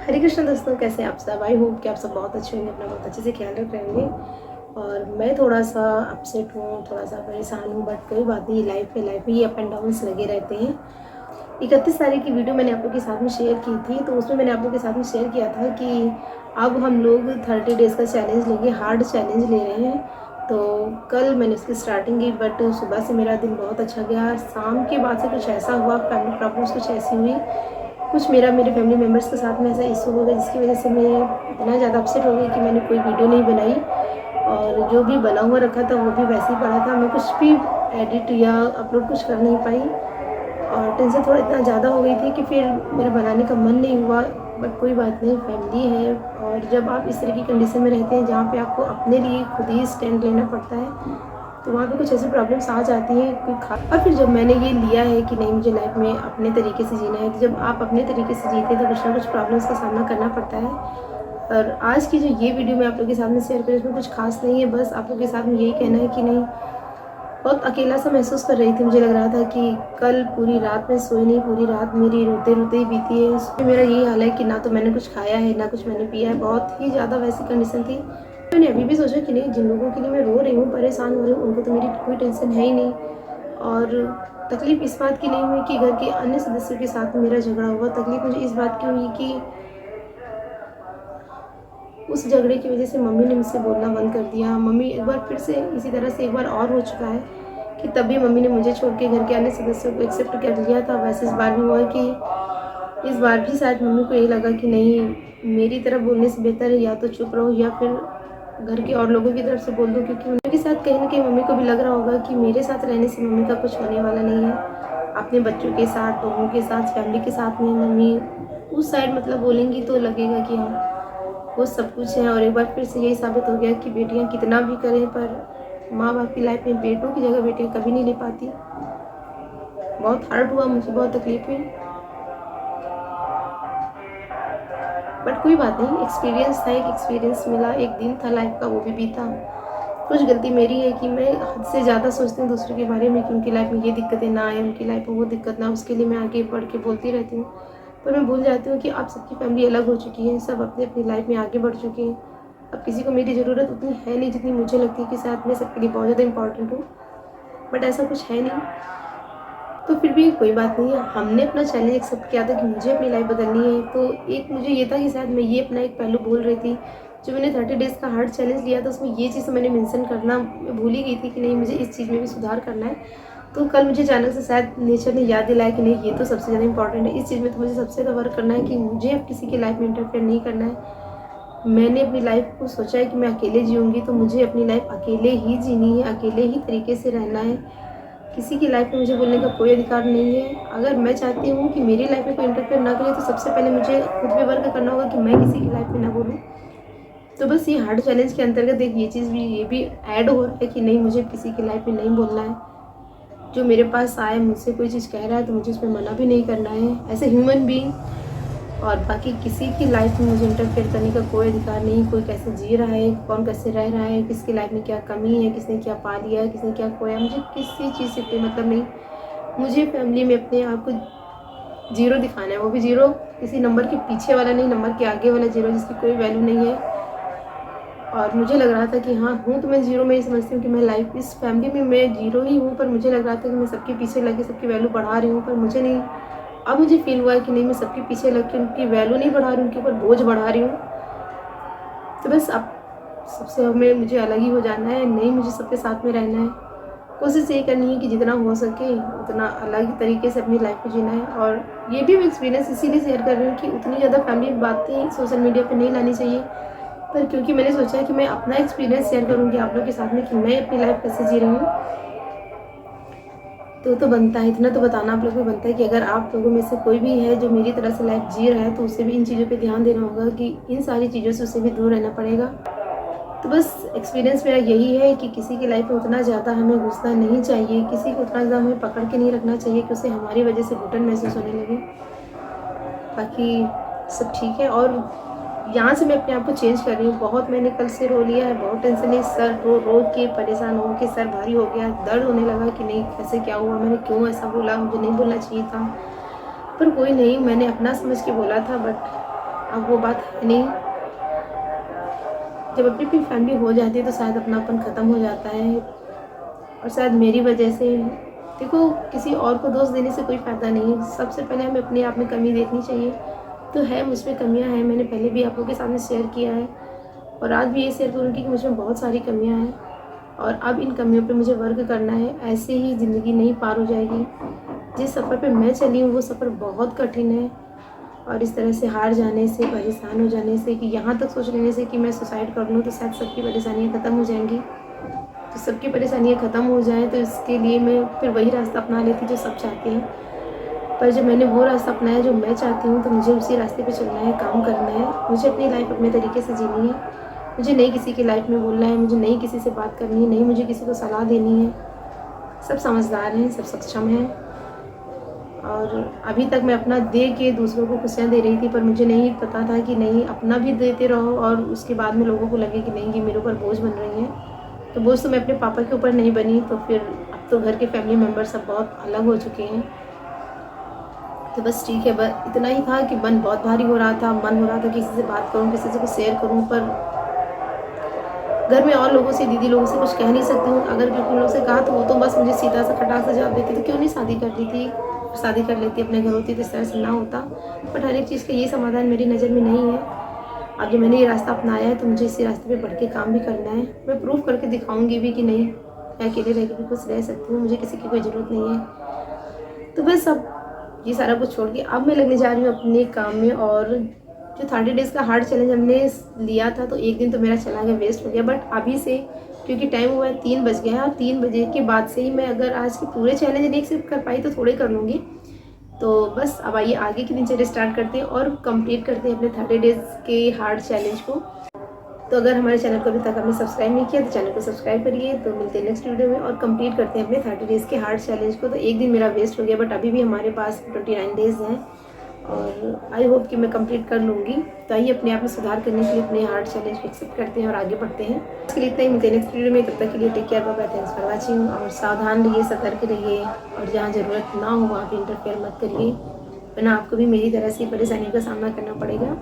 हरे कृष्ण दोस्तों, कैसे हैं आप सब। आई होप कि आप सब बहुत अच्छे होंगे, अपना बहुत अच्छे से ख्याल रख रहे होंगे। और मैं थोड़ा सा अपसेट हूँ, थोड़ा सा परेशान हूँ, बट कोई बात नहीं। लाइफ में ये अप एंड डाउन्स लगे रहते हैं। 31 तारीख की वीडियो मैंने आप लोग के साथ में शेयर की थी, तो उसमें मैंने आप लोग के साथ में शेयर किया था कि अब हम लोग 30 डेज़ का चैलेंज लेंगे, हार्ड चैलेंज ले रहे हैं। तो कल मैंने उसकी स्टार्टिंग की, बट सुबह से मेरा दिन बहुत अच्छा गया। शाम के बाद से कुछ ऐसा हुआ, फैमिली प्रॉब्लम्स कुछ ऐसी हुई, कुछ मेरे फैमिली मेम्बर्स के साथ में ऐसा इशू हो गया, जिसकी वजह से मैं इतना ज़्यादा अपसेट हो गई कि मैंने कोई वीडियो नहीं बनाई। और जो भी बना हुआ रखा था वो भी वैसे ही पड़ा था। मैं कुछ भी एडिट या अपलोड कुछ कर नहीं पाई, और टेंशन थोड़ा इतना ज़्यादा हो गई थी कि फिर मेरा बनाने का मन नहीं हुआ। बट कोई बात नहीं, फैमिली है। और जब आप इस तरह की कंडीशन में रहते हैं जहाँ पे आपको अपने लिए खुद ही स्टैंड लेना पड़ता है, तो वहाँ पे कुछ ऐसी प्रॉब्लम्स आ जाती हैं कोई खा। और फिर जब मैंने ये लिया है कि नहीं, मुझे लाइफ में अपने तरीके से जीना है, तो जब आप अपने तरीके से जीते हैं तो कुछ ना कुछ प्रॉब्लम्स का सामना करना पड़ता है। और आज की जो ये वीडियो मैं आप लोगों के साथ में शेयर करूँ, इसमें कुछ खास नहीं है, बस आप लोगों के साथ में यही कहना है कि नहीं, बहुत अकेला सा महसूस कर रही थी। मुझे लग रहा था कि कल पूरी रात मैं सोई नहीं, पूरी रात मेरी रोते रोते ही बीती है। उसमें मेरा यही हाल है कि ना तो मैंने कुछ खाया है, ना कुछ मैंने पिया है। बहुत ही ज़्यादा वैसी कंडीशन थी। मैंने अभी भी सोचा कि नहीं, जिन लोगों के लिए मैं रो रही हूँ, परेशान हो रही हूँ, उनको तो मेरी कोई टेंशन है ही नहीं। और तकलीफ़ इस बात की नहीं हुई कि घर के अन्य सदस्यों के साथ मेरा झगड़ा हुआ। तकलीफ़ मुझे इस बात की हुई कि उस झगड़े की वजह से मम्मी ने मुझसे बोलना बंद कर दिया। मम्मी एक बार फिर से इसी तरह से एक बार और हो चुका है कि तभी मम्मी ने मुझे छोड़ के घर के अन्य सदस्यों को एक्सेप्ट कर लिया था। वैसे इस बार भी हुआ कि इस बार भी शायद मम्मी को ये लगा कि नहीं, मेरी तरफ बोलने से बेहतर है या तो चुप रहो या फिर घर के और लोगों की तरफ से बोल दो, क्योंकि उनके साथ कहीं ना कहीं मम्मी को भी लग रहा होगा कि मेरे साथ रहने से मम्मी का कुछ होने वाला नहीं है। अपने बच्चों के साथ, लोगों के साथ, फैमिली के साथ में मम्मी उस साइड मतलब बोलेंगी तो लगेगा कि हाँ, वो सब कुछ है। और एक बार फिर से यही साबित हो गया कि बेटियां कितना भी करें, पर माँ बाप की लाइफ में बेटों की जगह बेटियां कभी नहीं ले पाती। बहुत हार्ड हुआ मुझे, बहुत तकलीफ हुई, बट कोई बात नहीं। एक्सपीरियंस था, एक एक्सपीरियंस मिला, एक दिन था लाइफ का, वो भी बीता। कुछ गलती मेरी है कि मैं हद से ज़्यादा सोचती हूँ दूसरों के बारे में कि उनकी लाइफ में ये दिक्कतें ना आए, उनकी लाइफ में वो दिक्कत ना, उसके लिए मैं आगे बढ़ के बोलती रहती हूँ। पर मैं भूल जाती हूँ कि अब सबकी फैमिली अलग हो चुकी है, सब अपनी अपनी लाइफ में आगे बढ़ चुके हैं। अब किसी को मेरी ज़रूरत उतनी है नहीं जितनी मुझे लगती है कि शायद मैं सबके लिए बहुत ज़्यादा इंपॉर्टेंट हूँ, बट ऐसा कुछ है नहीं। तो फिर भी कोई बात नहीं है, हमने अपना चैलेंज एक्सेप्ट किया था कि मुझे अपनी लाइफ बदलनी है। तो एक मुझे ये था कि शायद मैं ये अपना एक पहलू भूल रही थी। जो मैंने 30 डेज़ का हार्ड चैलेंज लिया था, उसमें ये चीज़ मैंने मेंशन करना मैं भूल ही गई थी कि नहीं, मुझे इस चीज़ में भी सुधार करना है। तो कल मुझे अचानक से शायद नेचर ने याद दिलाया कि नहीं, ये तो सबसे ज़्यादा इंपॉर्टेंट है। इस चीज़ में तो मुझे सबसे ज़्यादा वर्क करना है कि मुझे अब किसी की लाइफ में इंटरफेयर नहीं करना है। मैंने अपनी लाइफ को सोचा है कि मैं अकेले जीऊँगी, तो मुझे अपनी लाइफ अकेले ही जीनी है, अकेले ही तरीके से रहना है। किसी की लाइफ में मुझे बोलने का कोई अधिकार नहीं है। अगर मैं चाहती हूँ कि मेरी लाइफ में कोई इंटरफेयर ना करे, तो सबसे पहले मुझे खुद पे वर्क करना होगा कि मैं किसी की लाइफ में ना बोलूँ। तो बस ये हार्ड चैलेंज के अंतर्गत एक ये भी ऐड हो रहा है कि नहीं, मुझे किसी की लाइफ में नहीं बोलना है। जो मेरे पास आए, मुझसे कोई चीज़ कह रहा है, तो मुझे उसमें मना भी नहीं करना है एज ए ह्यूमन बीइंग। और बाकी किसी की लाइफ में मुझे इंटरफेयर करने का कोई अधिकार नहीं। कोई कैसे जी रहा है, कौन कैसे रह रहा है, किसकी लाइफ में क्या कमी है, किसने क्या पा लिया है, किसने क्या खोया, मुझे किसी चीज़ से कोई मतलब नहीं। मुझे फैमिली में अपने आप को जीरो दिखाना है, वो भी जीरो किसी नंबर के पीछे वाला नहीं, नंबर के आगे वाला जीरो, जिसकी कोई वैल्यू नहीं है। और मुझे लग रहा था कि हाँ हूँ तो मैं जीरो में ही समझती हूँ कि मैं लाइफ इस फैमिली में मैं जीरो ही हूँ, पर मुझे लग रहा था कि मैं सबके पीछे लगे सबकी वैल्यू बढ़ा रही हूँ, पर मुझे नहीं। अब मुझे फील हुआ है कि नहीं, मैं सबके पीछे लग के उनकी वैल्यू नहीं बढ़ा रही हूँ, उनके ऊपर बोझ बढ़ा रही हूँ। तो बस अब सबसे हमें मुझे अलग ही हो जाना है, नहीं मुझे सबके साथ में रहना है। कोशिश ये करनी है कि जितना हो सके उतना अलग तरीके से अपनी लाइफ को जीना है। और ये भी मैं एक्सपीरियंस इसीलिए शेयर कर रही हूँ कि उतनी ज़्यादा फैमिली बातें सोशल मीडिया पे नहीं लानी चाहिए, पर क्योंकि मैंने सोचा है कि मैं अपना एक्सपीरियंस शेयर करूँगी आप लोग के साथ में कि मैं अपनी लाइफ कैसे जी रही हूँ। तो बनता है, इतना तो बताना आप लोग को बनता है कि अगर आप लोगों में से कोई भी है जो मेरी तरह से लाइफ जी रहा है, तो उसे भी इन चीज़ों पे ध्यान देना होगा कि इन सारी चीज़ों से उसे भी दूर रहना पड़ेगा। तो बस एक्सपीरियंस मेरा यही है कि किसी की लाइफ में उतना ज़्यादा हमें घुसना नहीं चाहिए, किसी को उतना ज़्यादा हमें पकड़ के नहीं रखना चाहिए कि उसे हमारी वजह से घुटन महसूस होने लगे। बाकी सब ठीक है। और यहाँ से मैं अपने आप को चेंज कर रही हूँ। बहुत मैंने कल से रो लिया है, बहुत टेंशन है, सर रो रो के परेशान हो के सर भारी हो गया, दर्द होने लगा कि नहीं कैसे क्या हुआ, मैंने क्यों ऐसा बोला, मुझे नहीं बोलना चाहिए था। पर कोई नहीं, मैंने अपना समझ के बोला था, बट अब वो बात है नहीं। जब अपनी अपनी फैमिली हो जाती है तो शायद अपनापन ख़त्म हो जाता है, और शायद मेरी वजह से। देखो, किसी और को दोष देने से कोई फ़ायदा नहीं है। सबसे पहले हमें अपने आप में कमी देखनी चाहिए। तो है, मुझ में कमियाँ हैं, मैंने पहले भी आप लोगों के सामने शेयर किया है और आज भी ये शेयर करूँगी कि मुझ में बहुत सारी कमियाँ हैं, और अब इन कमियों पे मुझे वर्क करना है। ऐसे ही ज़िंदगी नहीं पार हो जाएगी। जिस सफ़र पे मैं चली हूँ वो सफ़र बहुत कठिन है, और इस तरह से हार जाने से, परेशान हो जाने से, कि यहाँ तक सोच लेने से कि मैं सुसाइड कर लूँ तो शायद सबकी परेशानियाँ ख़त्म हो जाएंगी। तो सबकी परेशानियाँ ख़त्म हो जाएँ तो इसके लिए मैं फिर वही रास्ता अपना लेती जो सब चाहते हैं। पर जब मैंने वो रास्ता अपनाया जो मैं चाहती हूँ, तो मुझे उसी रास्ते पे चलना है, काम करना है। मुझे अपनी लाइफ अपने तरीके से जीनी है। मुझे नहीं किसी की लाइफ में बोलना है, मुझे नहीं किसी से बात करनी है, नहीं मुझे किसी को सलाह देनी है। सब समझदार हैं, सब सक्षम हैं, और अभी तक मैं अपना दे के दूसरों को खुशियाँ दे रही थी, पर मुझे नहीं पता था कि नहीं, अपना भी देते रहो और उसके बाद में लोगों को लगे कि नहीं, ये मेरे ऊपर बोझ बन रही हैं। तो बोझ तो मैं अपने पापा के ऊपर नहीं बनी, तो फिर अब तो घर के फैमिली मेम्बर सब बहुत अलग हो चुके हैं। तो बस ठीक है, बस इतना ही था कि मन बहुत भारी हो रहा था। मन हो रहा था किसी से बात करूं, किसी से कुछ शेयर करूं, पर घर में और लोगों से, दीदी लोगों से कुछ कह नहीं सकती हूँ। अगर क्योंकि उन लोगों से कहा तो वो तो बस मुझे सीधा सा खटाक से जवाब देती, तो क्यों नहीं शादी कर ली थी, शादी कर लेती, अपने घर होती, तो इस तरह से ना होता। बट हर एक चीज़ का ये समाधान मेरी नज़र में नहीं है। अब जो मैंने ये रास्ता अपनाया है तो मुझे इसी रास्ते पे बढ़ के काम भी करना है। मैं प्रूव करके दिखाऊंगी भी कि नहीं, मैं अकेले रह के भी खुश रह सकती हूँ, मुझे किसी की कोई ज़रूरत नहीं है। तो बस अब ये सारा कुछ छोड़ के अब मैं लगने जा रही हूँ अपने काम में। और जो 30 डेज़ का हार्ड चैलेंज हमने लिया था, तो एक दिन तो मेरा चला गया, वेस्ट हो गया। बट अभी से, क्योंकि टाइम हुआ है 3 बज गया है, और 3 बजे के बाद से ही मैं अगर आज के पूरे चैलेंज नहीं एक्सेप्ट कर पाई तो थोड़े कर लूँगी। तो बस अब आइए आगे की दिनचर्या स्टार्ट करते हैं और कंप्लीट करते हैं अपने 30 डेज़ के हार्ड चैलेंज को। तो अगर हमारे चैनल को अभी तक आपने सब्सक्राइब नहीं किया तो चैनल को सब्सक्राइब करिए। तो मिलते हैं नेक्स्ट वीडियो में और कंप्लीट करते हैं अपने 30 डेज़ के हार्ड चैलेंज को। तो एक दिन मेरा वेस्ट हो गया, बट अभी भी हमारे पास 29 डेज़ हैं, और आई होप कि मैं कंप्लीट कर लूँगी। तो आइए अपने आप में सुधार करने के लिए अपने हार्ड चैलेंज को एक्सेप्ट करते हैं और आगे बढ़ते हैं। इसके लिए इतना ही, मिलते हैं नेक्स्ट वीडियो में। तब तक के लिए take care, bye bye, thanks for watching. और सावधान रहिए, सतर्क रहिए, और जहाँ ज़रूरत ना हो वहाँ पर इंटरफेयर मत करिए, वरना आपको भी मेरी तरह से परेशानियों का सामना करना पड़ेगा।